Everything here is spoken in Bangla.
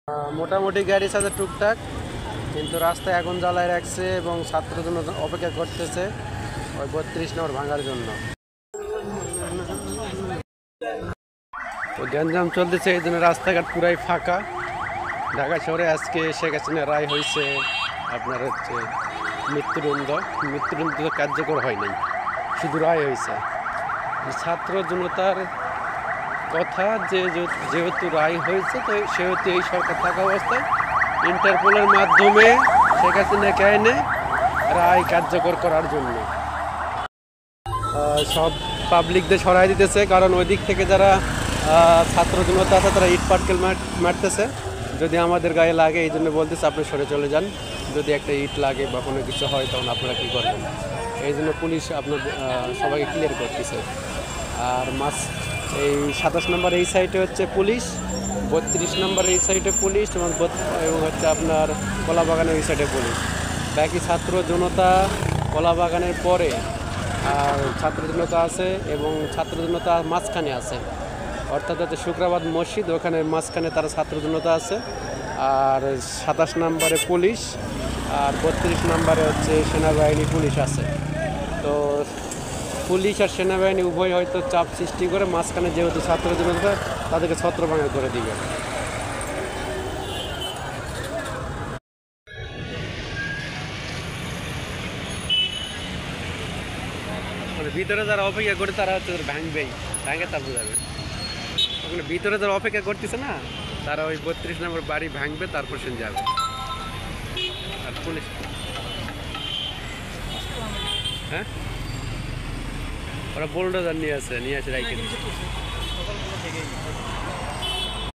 মোটামুটি গাড়ি সাথে টুকটাক, কিন্তু রাস্তায় আগুন জ্বালায় রাখছে এবং ছাত্রজন অপেক্ষা করতেছে ওই 32 নম্বর ভাঙার জন্য। তো গ্যাঞ্জাম চলতেছে, এই জন্য রাস্তাঘাট পুরাই ফাঁকা। ঢাকা শহরে আজকে শেখ হাসিনা রায় হয়েছে আপনার হচ্ছে মৃত্যুদণ্ড কার্যকর হয় নাই, শুধু রায় হয়েছে। ছাত্র জনতার কথা যে যেহেতু রায় হয়েছে, তো সেহেতু এই সরকার থাকা অবস্থায় ইন্টারপোলের মাধ্যমে শেখ হাসিনাকে এনে রায় কার্যকর করার জন্য সব পাবলিকদের সরাই দিতেছে। কারণ ওই দিক থেকে যারা ছাত্র জনতা আছে তারা ইট পাটকেল মারতেছে, যদি আমাদের গায়ে লাগে এই জন্য বলতেছে আপনি সরে চলে যান, যদি একটা ইট লাগে বা কোনো কিছু হয় তখন আপনারা কী করবেন। এই জন্য পুলিশ আপনার সবাইকে ক্লিয়ার করতেছে। আর এই 27 নম্বর এই সাইডে হচ্ছে পুলিশ, 32 নম্বর এই সাইডে পুলিশ এবং হচ্ছে আপনার কলাবাগানের এই সাইডে পুলিশ। বাকি ছাত্র জনতা কলাবাগানের পরে আর ছাত্র জনতা আছে এবং ছাত্র জনতা মাঝখানে আছে, অর্থাৎ হচ্ছে শুক্রাবাদ মসজিদ ওখানে মাঝখানে তারা ছাত্র জনতা আছে। আর 27 নম্বরে পুলিশ আর 32 নম্বরে হচ্ছে সেনাবাহিনী পুলিশ আছে। তো পুলিশ আর সেনাবাহিনী উভয় হয়তো চাপ সৃষ্টি করে মাঝখানে যেহেতু ছাত্র জনতা তাদেরকে ছত্রভঙ্গ করে দিবে। ভিতরে যারা অপেক্ষা করে তারা হচ্ছে ভাঙবেই, ভাঙে তারপর যাবে। ওখানে ভিতরে যারা অপেক্ষা করতেছে না তারা ওই 32 নম্বর বাড়ি ভাঙবে, তারপর সে যাবে। আর পুলিশ হ্যাঁ ওরা বোল্ডোজার নিয়ে আসে রাইকে।